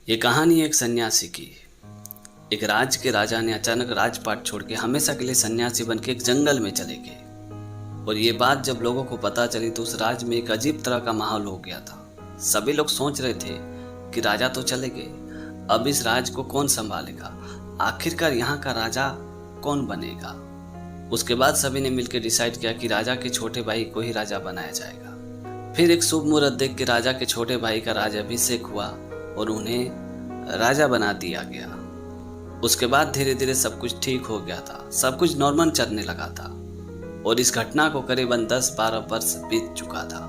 ये कहानी है एक सन्यासी की। एक राज्य के राजा ने अचानक राजपाट छोड़ के हमेशा के लिए सन्यासी बन के एक जंगल में चले गए। और ये बात जब लोगों को पता चली तो उस राज्य में एक अजीब तरह का माहौल हो गया था। सभी लोग सोच रहे थे कि राजा तो चले गए, अब इस राज्य को कौन संभालेगा, आखिरकार यहाँ का राजा कौन बनेगा। उसके बाद सभी ने मिलकर डिसाइड किया कि राजा के छोटे भाई को ही राजा बनाया जाएगा। फिर एक शुभ मुहूर्त देख के राजा के छोटे भाई का राजाभिषेक हुआ और उन्हें राजा बना दिया गया। उसके बाद धीरे धीरे सब कुछ ठीक हो गया था, सब कुछ नॉर्मल चलने लगा था। और इस घटना को करीबन 10-12 वर्ष बीत चुका था।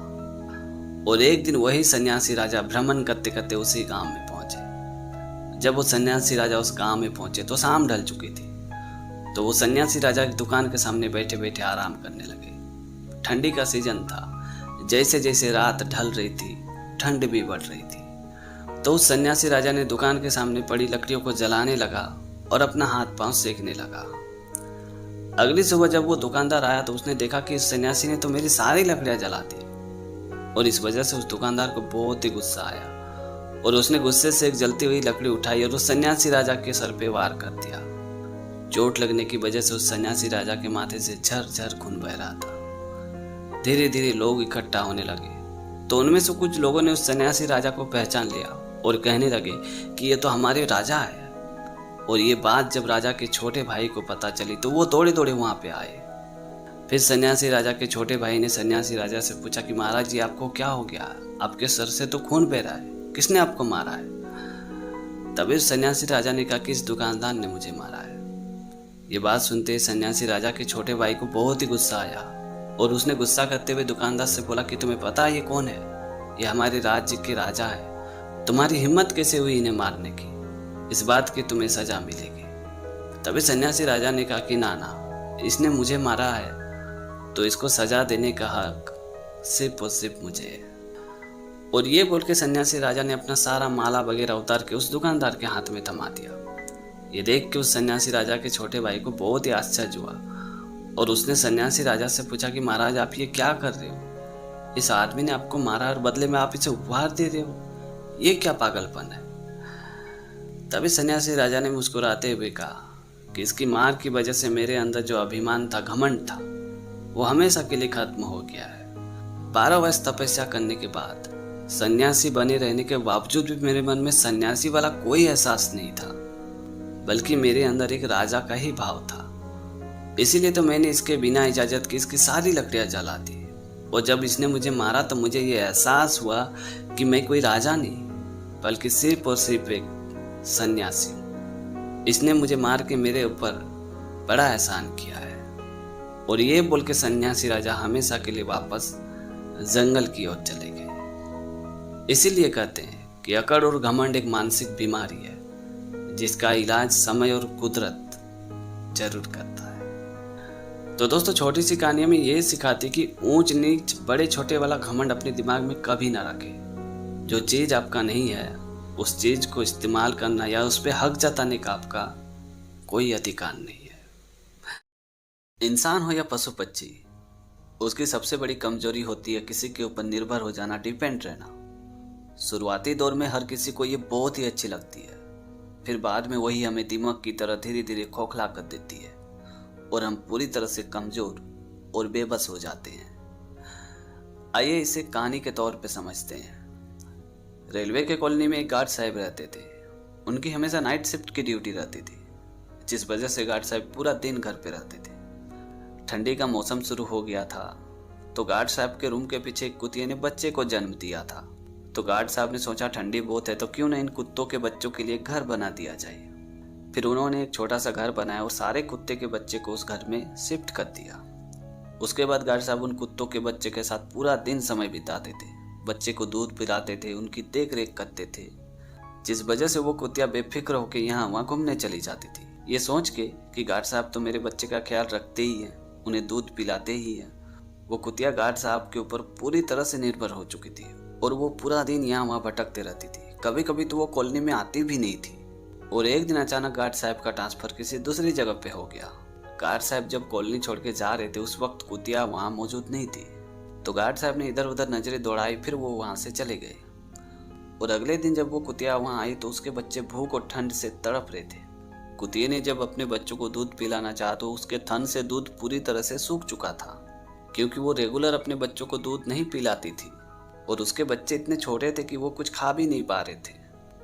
और एक दिन वही सन्यासी राजा भ्रमण करते करते उसी गांव में पहुंचे। जब वो सन्यासी राजा उस गांव में पहुंचे तो शाम ढल चुकी थी। तो वो सन्यासी राजा की दुकान के सामने बैठे बैठे आराम करने लगे। ठंडी का सीजन था। जैसे जैसे रात ढल रही थी ठंड भी बढ़ रही थी। तो उस सन्यासी राजा ने दुकान के सामने पड़ी लकड़ियों को जलाने लगा और अपना हाथ पांव सेकने लगा। अगली सुबह जब वो दुकानदार आया तो उसने देखा कि इस सन्यासी ने तो मेरी सारी लकड़ियां जला दी। और इस वजह से उस दुकानदार को बहुत ही गुस्सा आया और उसने गुस्से से एक जलती हुई लकड़ी उठाई और उस सन्यासी राजा के सर पे वार कर दिया। चोट लगने की वजह से उस सन्यासी राजा के माथे से झरझर खून बह रहा था। धीरे धीरे लोग इकट्ठा होने लगे तो उनमें से कुछ लोगों ने उस सन्यासी राजा को पहचान लिया और कहने लगे कि ये तो हमारे राजा है। और ये बात जब राजा के छोटे भाई को पता चली तो वो दौड़े दौड़े वहां पे आए। फिर सन्यासी राजा के छोटे भाई ने सन्यासी राजा से पूछा कि महाराज जी आपको क्या हो गया, आपके सर से तो खून बह रहा है, किसने आपको मारा है। तभी सन्यासी राजा ने कहा कि इस दुकानदार ने मुझे मारा है। ये बात सुनते सन्यासी राजा के छोटे भाई को बहुत ही गुस्सा आया और उसने गुस्सा करते हुए दुकानदार से बोला कि तुम्हें पता है ये कौन है, ये हमारे राज्य के राजा है, तुम्हारी हिम्मत कैसे हुई इन्हें मारने की, इस बात की तुम्हें सजा मिलेगी। तभी सन्यासी राजा ने कहा कि ना, इसने मुझे मारा है तो इसको सजा देने का हक सिर्फ और सिर्फ मुझे है। और ये बोल के सन्यासी राजा ने अपना सारा माला वगैरह उतार के उस दुकानदार के हाथ में थमा दिया। ये देख के उस सन्यासी राजा के छोटे भाई को बहुत ही आश्चर्य हुआ और उसने सन्यासी राजा से पूछा कि महाराज आप ये क्या कर रहे हो, इस आदमी ने आपको मारा और बदले में आप इसे उपहार दे रहे हो, ये क्या पागलपन है। तभी सन्यासी राजा ने मुस्कुराते हुए कहा कि इसकी मार की वजह से मेरे अंदर जो अभिमान था, घमंड था, वो हमेशा के लिए खत्म हो गया है। 12 वर्ष तपस्या करने के बाद, सन्यासी बने रहने के बावजूद भी मेरे मन में सन्यासी वाला कोई एहसास नहीं था, बल्कि मेरे अंदर एक राजा का ही भाव था। इसीलिए तो मैंने इसके बिना इजाजत के इसकी सारी लकड़ियां जला दी। और जब इसने मुझे मारा तो मुझे ये एहसास हुआ कि मैं कोई राजा नहीं बल्कि सिर्फ और सिर्फ एक सन्यासी हूँ। इसने मुझे मार के मेरे ऊपर बड़ा एहसान किया है। और ये बोल के सन्यासी राजा हमेशा के लिए वापस जंगल की ओर चले गए। इसीलिए कहते हैं कि अकड़ और घमंड एक मानसिक बीमारी है जिसका इलाज समय और कुदरत जरूर करता है। तो दोस्तों छोटी सी कहानी में ये सिखाती कि ऊंच नीच बड़े छोटे वाला घमंड अपने दिमाग में कभी ना रखें। जो चीज आपका नहीं है उस चीज को इस्तेमाल करना या उस पर हक जताने का आपका कोई अधिकार नहीं है। इंसान हो या पशु पक्षी, उसकी सबसे बड़ी कमजोरी होती है किसी के ऊपर निर्भर हो जाना, डिपेंड रहना। शुरुआती दौर में हर किसी को ये बहुत ही अच्छी लगती है, फिर बाद में वही हमें दिमाग की तरह धीरे धीरे खोखला कर देती है और हम पूरी तरह से कमजोर और बेबस हो जाते हैं। आइए इसे कहानी के तौर पे समझते हैं। रेलवे के कॉलोनी में एक गार्ड साहब रहते थे। उनकी हमेशा नाइट शिफ्ट की ड्यूटी रहती थी, जिस वजह से गार्ड साहब पूरा दिन घर पे रहते थे। ठंडी का मौसम शुरू हो गया था तो गार्ड साहब के रूम के पीछे एक कुतिए ने बच्चे को जन्म दिया था। तो गार्ड साहब ने सोचा ठंडी बहुत है तो क्यों ना इन कुत्तों के बच्चों के लिए घर बना दिया जाए। फिर उन्होंने एक छोटा सा घर बनाया और सारे कुत्ते के बच्चे को उस घर में शिफ्ट कर दिया। उसके बाद गार्ड साहब उन कुत्तों के बच्चे के साथ पूरा दिन समय बिताते थे, बच्चे को दूध पिलाते थे, उनकी देख रेख करते थे, जिस वजह से वो कुतिया बेफिक्र होकर यहाँ वहाँ घूमने चली जाती थी, ये सोच के कि गार्ड साहब तो मेरे बच्चे का ख्याल रखते ही हैं, उन्हें दूध पिलाते ही हैं। वो कुतिया गार्ड साहब के ऊपर पूरी तरह से निर्भर हो चुकी थी और वो पूरा दिन यहाँ वहाँ भटकते रहती थी। कभी कभी तो वो कॉलोनी में आती भी नहीं थी। और एक दिन अचानक गार्ड साहब का ट्रांसफर किसी दूसरी जगह पे हो गया। गार्ड साहब जब कॉलोनी छोड़ के जा रहे थे उस वक्त कुतिया वहां मौजूद नहीं थी। तो गार्ड साहब ने इधर उधर नजरें दौड़ाई, फिर वो वहां से चले गए। और अगले दिन जब वो कुतिया वहाँ आई तो उसके बच्चे भूख और ठंड से तड़प रहे थे। कुतिया ने जब अपने बच्चों को दूध पिलाना चाहा तो उसके थन से दूध पूरी तरह से सूख चुका था, क्योंकि वो रेगुलर अपने बच्चों को दूध नहीं पिलाती थी और उसके बच्चे इतने छोटे थे कि वो कुछ खा भी नहीं पा रहे थे,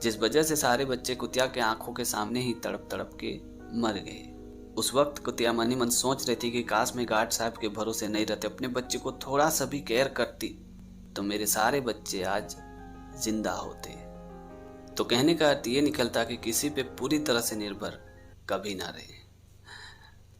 जिस वजह से सारे बच्चे कुतिया के आंखों के सामने ही तड़प तड़प के मर गए। उस वक्त कुतिया मन ही मन सोच रही थी कि काश मैं गार्ड साहब के भरोसे नहीं रहते, अपने बच्चे को थोड़ा सा भी केयर करती तो मेरे सारे बच्चे आज जिंदा होते। तो कहने का अर्थ ये निकलता कि किसी पे पूरी तरह से निर्भर कभी ना रहे।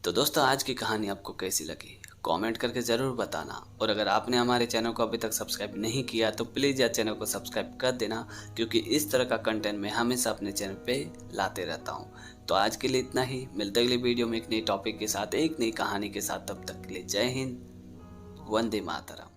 तो दोस्तों, आज की कहानी आपको कैसी लगी कमेंट करके ज़रूर बताना, और अगर आपने हमारे चैनल को अभी तक सब्सक्राइब नहीं किया तो प्लीज़ यार चैनल को सब्सक्राइब कर देना, क्योंकि इस तरह का कंटेंट मैं हमेशा अपने चैनल पे लाते रहता हूँ। तो आज के लिए इतना ही, मिलते अगले वीडियो में एक नई टॉपिक के साथ, एक नई कहानी के साथ। तब तक के लिए जय हिंद, वंदे मातरम।